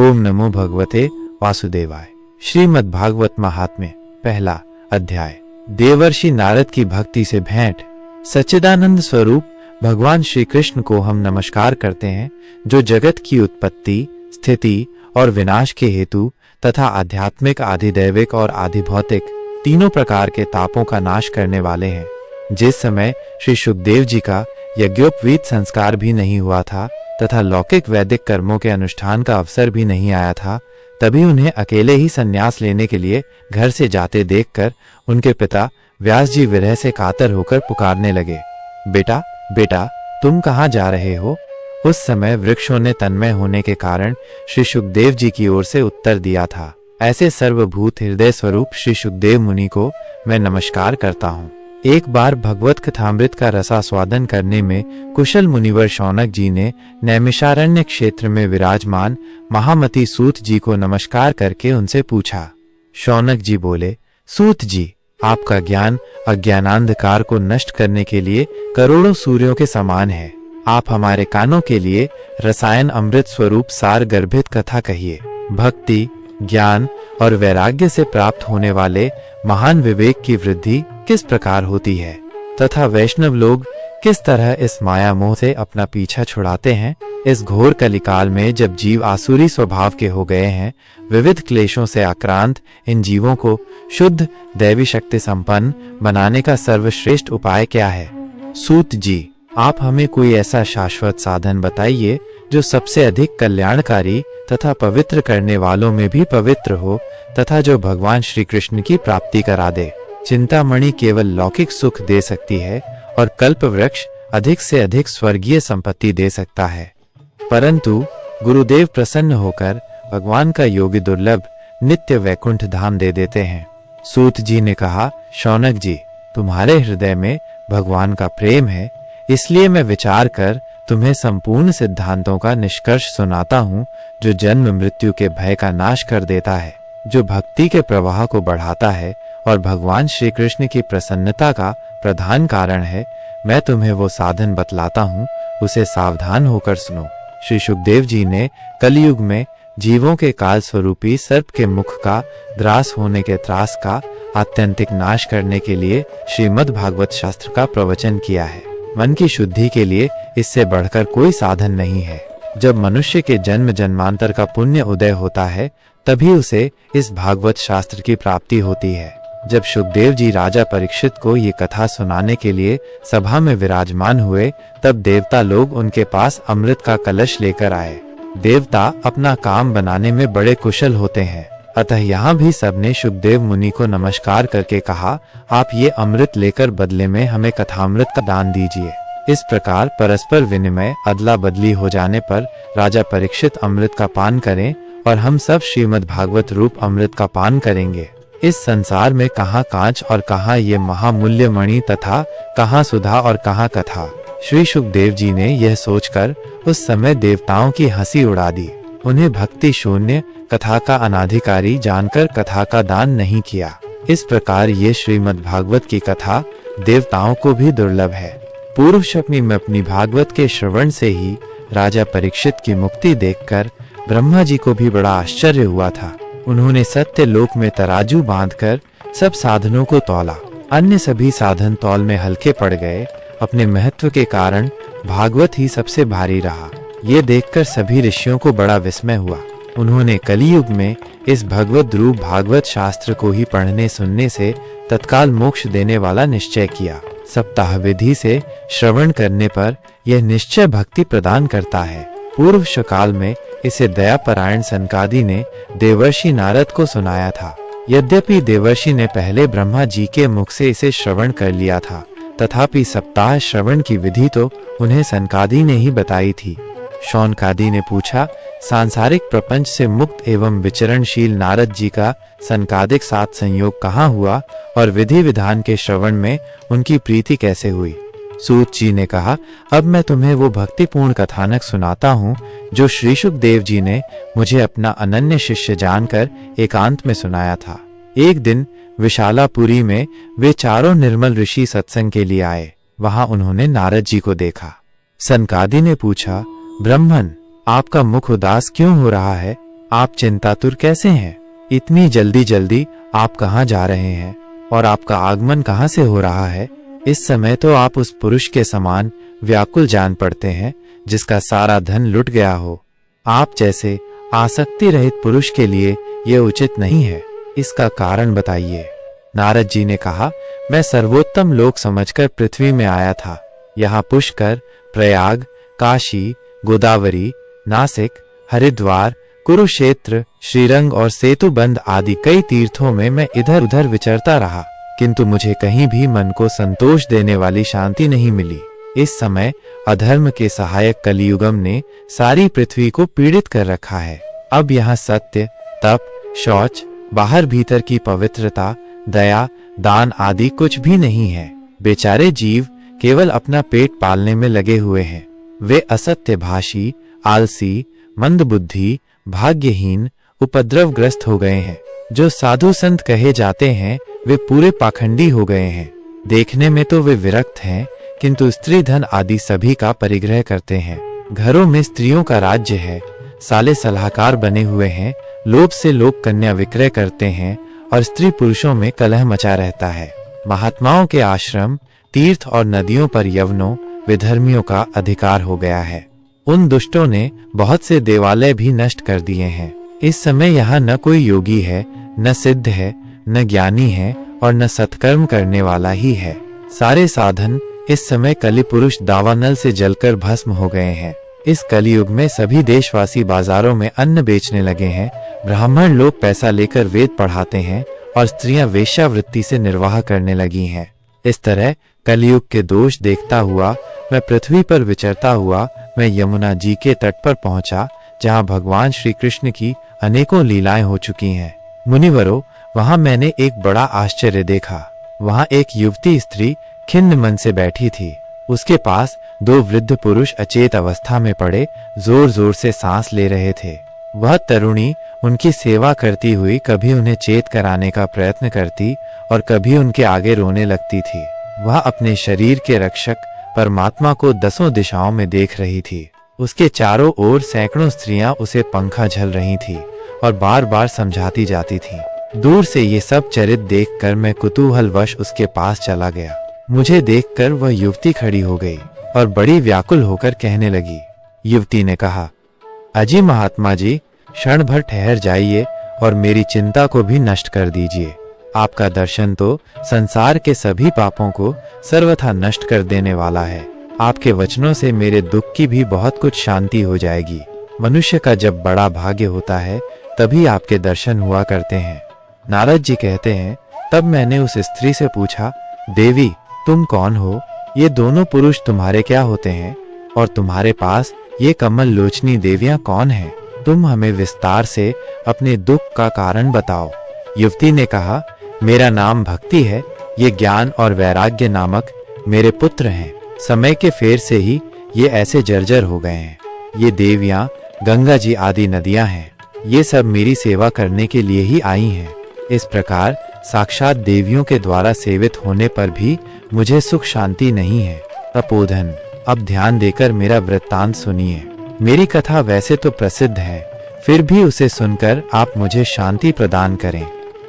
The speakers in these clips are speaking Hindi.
ओम नमो भगवते वासुदेवाय। श्रीमद् भागवत महात्म्य, पहला अध्याय। देवर्षि नारद की भक्ति से भेंट। सच्चिदानंद स्वरूप भगवान श्री कृष्ण को हम नमस्कार करते हैं, जो जगत की उत्पत्ति, स्थिति और विनाश के हेतु तथा आध्यात्मिक, आधिदैविक और आधिभौतिक तीनों प्रकार के तापों का नाश करने वाले हैं। जिस समय श्री सुखदेव जी का यज्ञोपवीत संस्कार भी नहीं हुआ था तथा लौकिक वैदिक कर्मों के अनुष्ठान का अवसर भी नहीं आया था, तभी उन्हें अकेले ही संन्यास लेने के लिए घर से जाते देखकर उनके पिता व्यास जी विरह से कातर होकर पुकारने लगे, बेटा बेटा, तुम कहाँ जा रहे हो? उस समय वृक्षों ने तन्मय होने के कारण श्री सुखदेव जी की ओर से उत्तर दिया था, ऐसे सर्वभूत हृदय स्वरूप श्री सुखदेव मुनि को मैं नमस्कार करता हूँ। एक बार भगवत कथामृत का रसास्वादन करने में कुशल मुनिवर शौनक जी ने नैमिषारण्य क्षेत्र में विराजमान महामती सूत जी को नमस्कार करके उनसे पूछा। शौनक जी बोले, सूत जी, आपका ज्ञान अज्ञानांधकार को नष्ट करने के लिए करोड़ों सूर्यों के समान है। आप हमारे कानों के लिए रसायन अमृत स्वरूप सार गर्भित कथा कहिए। भक्ति, ज्ञान और वैराग्य से प्राप्त होने वाले महान विवेक की वृद्धि किस प्रकार होती है तथा वैष्णव लोग किस तरह इस माया मोह से अपना पीछा छुड़ाते हैं। इस घोर कलिकाल में जब जीव आसुरी स्वभाव के हो गए हैं, विविध क्लेशों से आक्रांत इन जीवों को शुद्ध दैवी शक्ति संपन्न बनाने का सर्वश्रेष्ठ उपाय क्या है? सूत जी, आप हमें कोई ऐसा शाश्वत साधन बताइए जो सबसे अधिक कल्याणकारी तथा पवित्र करने वालों में भी पवित्र हो तथा जो भगवान श्री कृष्ण की प्राप्ति करा दे। चिंतामणि केवल लौकिक सुख दे सकती है और कल्प वृक्ष अधिक से अधिक स्वर्गीय संपत्ति दे सकता है, परंतु गुरुदेव प्रसन्न होकर भगवान का योगी दुर्लभ नित्य वैकुंठ धाम दे देते हैं। सूत जी ने कहा, शौनक जी, तुम्हारे हृदय में भगवान का प्रेम है, इसलिए मैं विचार कर तुम्हें संपूर्ण सिद्धांतों का निष्कर्ष सुनाता हूँ, जो जन्म मृत्यु के भय का नाश कर देता है, जो भक्ति के प्रवाह को बढ़ाता है और भगवान श्री कृष्ण की प्रसन्नता का प्रधान कारण है। मैं तुम्हें वो साधन बतलाता हूँ, उसे सावधान होकर सुनो। श्री सुखदेव जी ने कलयुग में जीवों के काल स्वरूपी सर्प के मुख का, ग्रास होने के त्रास का आत्यंतिक नाश करने के लिए श्रीमद् भागवत शास्त्र का प्रवचन किया है। मन की शुद्धि के लिए इससे बढ़कर कोई साधन नहीं है। जब मनुष्य के जन्म जन्मांतर का पुण्य उदय होता है, तभी उसे इस भागवत शास्त्र की प्राप्ति होती है। जब सुखदेव जी राजा परीक्षित को ये कथा सुनाने के लिए सभा में विराजमान हुए, तब देवता लोग उनके पास अमृत का कलश लेकर आए। देवता अपना काम बनाने में बड़े कुशल होते हैं, अतः यहाँ भी सबने सुखदेव मुनि को नमस्कार करके कहा, आप ये अमृत लेकर बदले में हमें कथामृत का दान दीजिए। इस प्रकार परस्पर विनिमय अदला बदली हो जाने पर राजा परीक्षित अमृत का पान करें और हम सब श्रीमद् भागवत रूप अमृत का पान करेंगे। इस संसार में कहाँ कांच और कहाँ ये महामूल्य मणि तथा कहाँ सुधा और कहाँ कथा। श्री सुखदेव जी ने यह सोचकर उस समय देवताओं की हंसी उड़ा दी। उन्हें भक्ति शून्य, कथा का अनाधिकारी जानकर कथा का दान नहीं किया। इस प्रकार ये श्रीमद् भागवत की कथा देवताओं को भी दुर्लभ है। पूर्व शक्ति में अपनी भागवत के श्रवण से ही राजा परीक्षित की मुक्ति देखकर ब्रह्मा जी को भी बड़ा आश्चर्य हुआ था। उन्होंने सत्य लोक में तराजू बांधकर सब साधनों को तौला। अन्य सभी साधन तौल में हल्के पड़ गए। अपने महत्व के कारण भागवत ही सबसे भारी रहा। ये देखकर सभी ऋषियों को बड़ा विस्मय हुआ। उन्होंने कलियुग में इस भगवत रूप भागवत शास्त्र को ही पढ़ने सुनने से तत्काल मोक्ष देने वाला निश्चय किया। सप्ताह विधि से श्रवण करने पर यह निश्चय भक्ति प्रदान करता है। पूर्व काल में इसे दयापरायण सनकादि ने देवर्षि नारद को सुनाया था। यद्यपि देवर्षि ने पहले ब्रह्मा जी के मुख से इसे श्रवण कर लिया था, तथापि सप्ताह श्रवण की विधि तो उन्हें सनकादि ने ही बताई थी। शौनकादि ने पूछा, सांसारिक प्रपंच से मुक्त एवं विचरणशील नारद जी का सनकादिक साथ संयोग कहाँ हुआ और विधि विधान के श्रवण में उनकी प्रीति कैसे हुई? सूत जी ने कहा, अब मैं तुम्हें वो भक्तिपूर्ण कथानक सुनाता हूँ जो श्री सुखदेव जी ने मुझे अपना अनन्य शिष्य जानकर एकांत में सुनाया था। एक दिन विशालापुरी में वे चारों निर्मल ऋषि सत्संग के लिए आए। वहां उन्होंने नारद जी को देखा। सनकादि ने पूछा, ब्राह्मण, आपका मुख उदास क्यों हो रहा है? आप चिंतातुर कैसे हैं? इतनी जल्दी जल्दी आप कहाँ जा रहे हैं और आपका आगमन कहाँ से हो रहा है? इस समय तो आप उस पुरुष के समान व्याकुल जान पड़ते हैं जिसका सारा धन लुट गया हो। आप जैसे आसक्ति रहित पुरुष के लिए यह उचित नहीं है। इसका कारण बताइए। नारद जी ने कहा, मैं सर्वोत्तम लोक समझकर पृथ्वी में आया था। यहाँ पुष्कर, प्रयाग, काशी, गोदावरी, नासिक, हरिद्वार, कुरुक्षेत्र, श्रीरंग और सेतुबंध आदि कई तीर्थों में मैं इधर उधर विचरता रहा, किंतु मुझे कहीं भी मन को संतोष देने वाली शांति नहीं मिली। इस समय अधर्म के सहायक कलियुगम ने सारी पृथ्वी को पीड़ित कर रखा है। अब यहाँ सत्य, तप, शौच, बाहर भीतर की पवित्रता, दया, दान आदि कुछ भी नहीं है। बेचारे जीव केवल अपना पेट पालने में लगे हुए हैं। वे असत्य भाषी, आलसी, मंदबुद्धि, भाग्यहीन, उपद्रवग्रस्त हो गए हैं। जो साधु संत कहे जाते हैं वे पूरे पाखंडी हो गए हैं। देखने में तो वे विरक्त हैं, किंतु स्त्री धन आदि सभी का परिग्रह करते हैं। घरों में स्त्रियों का राज्य है। साले सलाहकार बने हुए हैं। लोभ से लोग कन्या विक्रय करते हैं और स्त्री पुरुषों में कलह मचा रहता है। महात्माओं के आश्रम, तीर्थ और नदियों पर यवनों, विधर्मियों का अधिकार हो गया है। उन दुष्टों ने बहुत से देवालय भी नष्ट कर दिए हैं। इस समय यहाँ न कोई योगी है, न सिद्ध है, न ज्ञानी है और न सत्कर्म करने वाला ही है। सारे साधन इस समय कलि पुरुष दावानल से जलकर भस्म हो गए हैं। इस कलियुग में सभी देशवासी बाजारों में अन्न बेचने लगे हैं। ब्राह्मण लोग पैसा लेकर वेद पढ़ाते हैं और स्त्रियां वेश्यावृत्ति से निर्वाह करने लगी हैं। इस तरह कलियुग के दोष देखता हुआ मैं पृथ्वी पर विचरता हुआ मैं यमुना जी के तट पर पहुंचा, जहां भगवान श्री कृष्ण की अनेकों लीलाएं हो चुकी हैं। मुनिवरों, वहां मैंने एक बड़ा आश्चर्य देखा। वहां एक युवती स्त्री खिन्न मन से बैठी थी। उसके पास दो वृद्ध पुरुष अचेत अवस्था में पड़े जोर जोर से सांस ले रहे थे। वह तरुणी उनकी सेवा करती हुई कभी उन्हें चेत कराने का प्रयत्न करती और कभी उनके आगे रोने लगती थी। वह अपने शरीर के रक्षक परमात्मा को दसों दिशाओं में देख रही थी। उसके चारों ओर सैकड़ों स्त्रियां उसे पंखा झल रही थी और बार बार समझाती जाती थीं। दूर से ये सब चरित देखकर मैं कुतूहलवश उसके पास चला गया। मुझे देखकर वह युवती खड़ी हो गई और बड़ी व्याकुल होकर कहने लगी। युवती ने कहा, अजी महात्मा जी, क्षण भर ठहर जाइए और मेरी चिंता को भी नष्ट कर दीजिए। आपका दर्शन तो संसार के सभी पापों को सर्वथा नष्ट कर देने वाला है। आपके वचनों से मेरे दुख की भी बहुत कुछ शांति हो जाएगी। मनुष्य का जब बड़ा भाग्य होता है तभी आपके दर्शन हुआ करते हैं। नारद जी कहते हैं, तब मैंने उस स्त्री से पूछा, देवी तुम कौन हो? ये दोनों पुरुष तुम्हारे क्या होते हैं और तुम्हारे पास ये कमल लोचनी देवियां कौन हैं? तुम हमें विस्तार से अपने दुख का कारण बताओ। युवती ने कहा, मेरा नाम भक्ति है। ये ज्ञान और वैराग्य नामक मेरे पुत्र हैं। समय के फेर से ही ये ऐसे जर्जर हो गए हैं। ये देवियां गंगा जी आदि नदियां हैं। ये सब मेरी सेवा करने के लिए ही आई हैं। इस प्रकार साक्षात देवियों के द्वारा सेवित होने पर भी मुझे सुख शांति नहीं है। तपोधन, अब ध्यान देकर मेरा वृत्तांत सुनिए। मेरी कथा वैसे तो प्रसिद्ध है, फिर भी उसे सुनकर आप मुझे शांति प्रदान करें।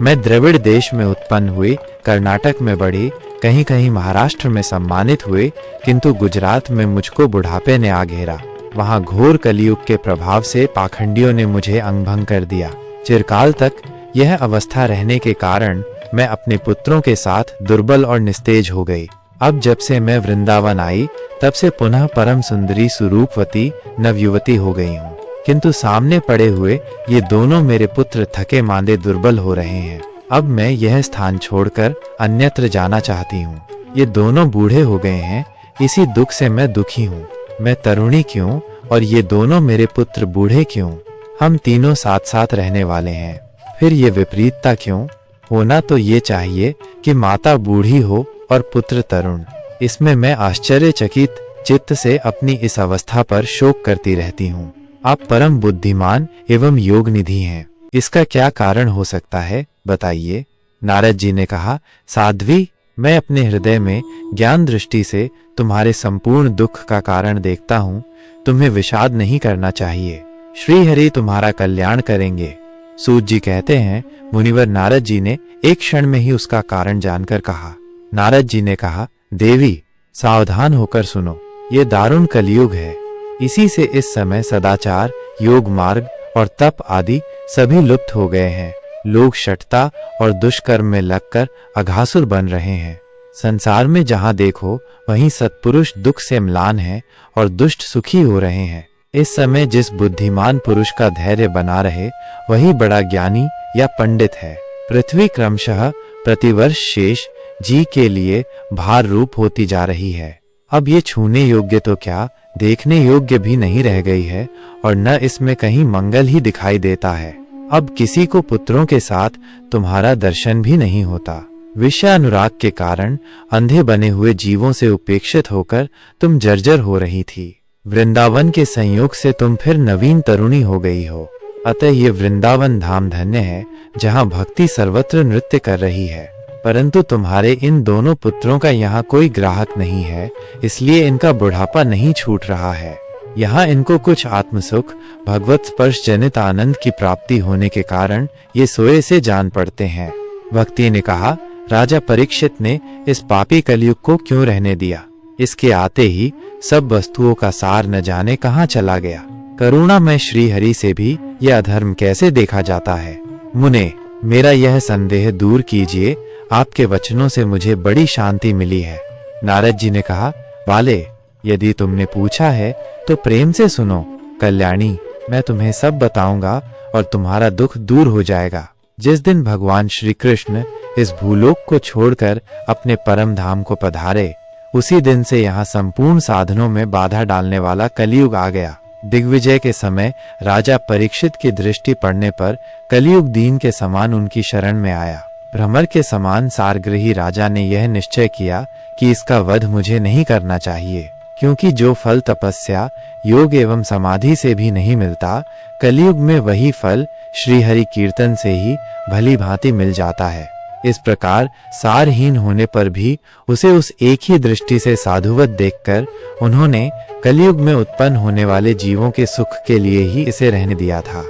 मैं द्रविड़ देश में उत्पन्न हुई, कर्नाटक में बढ़ी, कहीं कहीं महाराष्ट्र में सम्मानित हुए, किंतु गुजरात में मुझको बुढ़ापे ने आ घेरा। वहां घोर कलियुग के प्रभाव से पाखंडियों ने मुझे अंगभंग कर दिया। चिरकाल तक यह अवस्था रहने के कारण मैं अपने पुत्रों के साथ दुर्बल और निस्तेज हो गई। अब जब से मैं वृंदावन आई तब से पुनः परम सुंदरी सुरूपवती नवयुवती हो गई हूँ, किंतु सामने पड़े हुए ये दोनों मेरे पुत्र थके मांदे दुर्बल हो रहे हैं। अब मैं यह स्थान छोड़कर अन्यत्र जाना चाहती हूँ। ये दोनों बूढ़े हो गए हैं, इसी दुख से मैं दुखी हूँ। मैं तरुणी क्यों और ये दोनों मेरे पुत्र बूढ़े क्यों? हम तीनों साथ साथ रहने वाले हैं, फिर ये विपरीतता क्यों? होना तो ये चाहिए कि माता बूढ़ी हो और पुत्र तरुण। इसमें मैं आश्चर्यचकित चित्त से अपनी इस अवस्था पर शोक करती रहती हूँ। आप परम बुद्धिमान एवं योग निधि हैं, इसका क्या कारण हो सकता है, बताइए। नारद जी ने कहा, साध्वी, मैं अपने हृदय में ज्ञान दृष्टि से तुम्हारे संपूर्ण दुख का कारण देखता हूँ। तुम्हें विषाद नहीं करना चाहिए। श्रीहरि तुम्हारा कल्याण करेंगे। सूत जी कहते हैं, मुनिवर नारद जी ने एक क्षण में ही उसका कारण जानकर कहा। नारद जी ने कहा, देवी सावधान होकर सुनो, ये दारुण कलयुग है। इसी से इस समय सदाचार, योग मार्ग और तप आदि सभी लुप्त हो गए हैं। लोग शठता और दुष्कर्म में लगकर अघासुर बन रहे हैं। संसार में जहां देखो वहीं सत्पुरुष दुख से म्लान है और दुष्ट सुखी हो रहे हैं। इस समय जिस बुद्धिमान पुरुष का धैर्य बना रहे वही बड़ा ज्ञानी या पंडित है। पृथ्वी क्रमशः प्रतिवर्ष शेष जी के लिए भार रूप होती जा रही है। अब ये छूने योग्य तो क्या, देखने योग्य भी नहीं रह गई है और न इसमें कहीं मंगल ही दिखाई देता है। अब किसी को पुत्रों के साथ तुम्हारा दर्शन भी नहीं होता। विषय अनुराग के कारण अंधे बने हुए जीवों से उपेक्षित होकर तुम जर्जर हो रही थी। वृंदावन के संयोग से तुम फिर नवीन तरुणी हो गई हो। अतः ये वृंदावन धाम धन्य है जहाँ भक्ति सर्वत्र नृत्य कर रही है। परंतु तुम्हारे इन दोनों पुत्रों का यहाँ कोई ग्राहक नहीं है, इसलिए इनका बुढ़ापा नहीं छूट रहा है। यहाँ इनको कुछ आत्मसुख, भगवत स्पर्श जनित आनंद की प्राप्ति होने के कारण ये सोए से जान पड़ते हैं। भक्ति ने कहा, राजा परीक्षित ने इस पापी कलयुग को क्यों रहने दिया? इसके आते ही सब वस्तुओं का सार न जाने कहाँ चला गया। करुणा में श्री हरि से भी यह अधर्म कैसे देखा जाता है? मुने, मेरा यह संदेह दूर कीजिए, आपके वचनों से मुझे बड़ी शांति मिली है। नारद जी ने कहा, वाले, यदि तुमने पूछा है तो प्रेम से सुनो। कल्याणी, मैं तुम्हें सब बताऊंगा और तुम्हारा दुख दूर हो जाएगा। जिस दिन भगवान श्री कृष्ण इस भूलोक को छोड़कर अपने परम धाम को पधारे, उसी दिन से यहाँ संपूर्ण साधनों में बाधा डालने वाला कलयुग आ गया। दिग्विजय के समय राजा परीक्षित की दृष्टि पड़ने पर कलयुग दीन के समान उनकी शरण में आया। भ्रमर के समान सारगृही राजा ने यह निश्चय किया कि इसका वध मुझे नहीं करना चाहिए, क्योंकि जो फल तपस्या, योग एवं समाधि से भी नहीं मिलता, कलयुग में वही फल श्रीहरि कीर्तन से ही भली भांति मिल जाता है। इस प्रकार सारहीन होने पर भी उसे उस एक ही दृष्टि से साधुवत देखकर उन्होंने कलयुग में उत्पन्न होने वाले जीवों के सुख के लिए ही इसे रहने दिया था।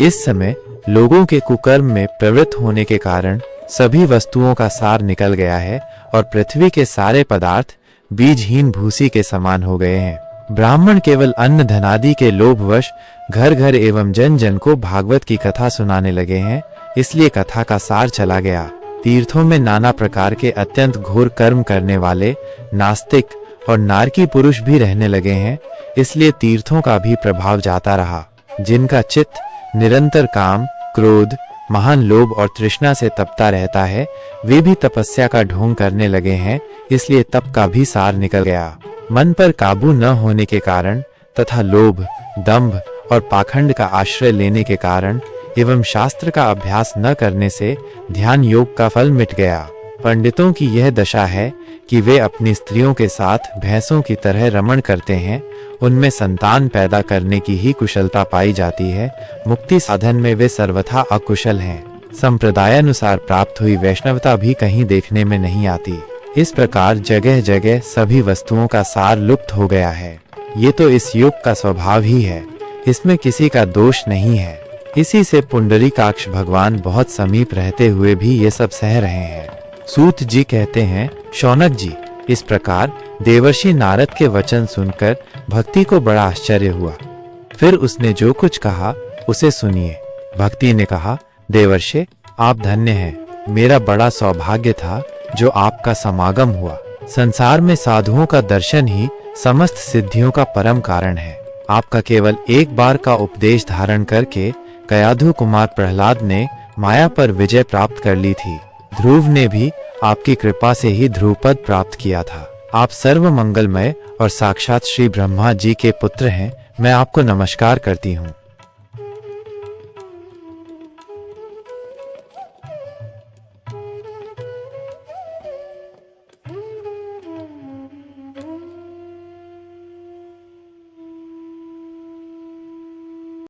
इस समय लोगों के कुकर्म में प्रवृत्त होने के कारण सभी वस्तुओं का सार निकल गया है और पृथ्वी के सारे पदार्थ बीजहीन भूसी के समान हो गए हैं। ब्राह्मण केवल अन्न धनादि के लोभवश घर घर एवं जन जन को भागवत की कथा सुनाने लगे हैं, इसलिए कथा का सार चला गया। तीर्थों में नाना प्रकार के अत्यंत घोर कर्म करने वाले नास्तिक और नारकी पुरुष भी रहने लगे हैं, इसलिए तीर्थों का भी प्रभाव जाता रहा। जिनका चित्त निरंतर काम, क्रोध, महान लोभ और तृष्णा से तपता रहता है, वे भी तपस्या का ढोंग करने लगे हैं, इसलिए तप का भी सार निकल गया। मन पर काबू न होने के कारण तथा लोभ, दंभ और पाखंड का आश्रय लेने के कारण एवं शास्त्र का अभ्यास न करने से ध्यान योग का फल मिट गया। पंडितों की यह दशा है कि वे अपनी स्त्रियों के साथ भैंसों की तरह रमण करते हैं, उनमें संतान पैदा करने की ही कुशलता पाई जाती है। मुक्ति साधन में वे सर्वथा अकुशल हैं। संप्रदायानुसार प्राप्त हुई वैष्णवता भी कहीं देखने में नहीं आती। इस प्रकार जगह जगह सभी वस्तुओं का सार लुप्त हो गया है। ये तो इस युग का स्वभाव ही है, इसमें किसी का दोष नहीं है। इसी से पुंडरीकाक्ष भगवान बहुत समीप रहते हुए भी ये सब सह रहे हैं। सूत जी कहते हैं, शौनक जी, इस प्रकार देवर्षि नारद के वचन सुनकर भक्ति को बड़ा आश्चर्य हुआ। फिर उसने जो कुछ कहा उसे सुनिए। भक्ति ने कहा, देवर्षि, आप धन्य हैं। मेरा बड़ा सौभाग्य था जो आपका समागम हुआ। संसार में साधुओं का दर्शन ही समस्त सिद्धियों का परम कारण है। आपका केवल एक बार का उपदेश धारण करके कयाधु कुमार प्रहलाद ने माया पर विजय प्राप्त कर ली थी। ध्रुव ने भी आपकी कृपा से ही ध्रुवपद प्राप्त किया था। आप सर्व मंगलमय और साक्षात श्री ब्रह्मा जी के पुत्र हैं। मैं आपको नमस्कार करती हूँ।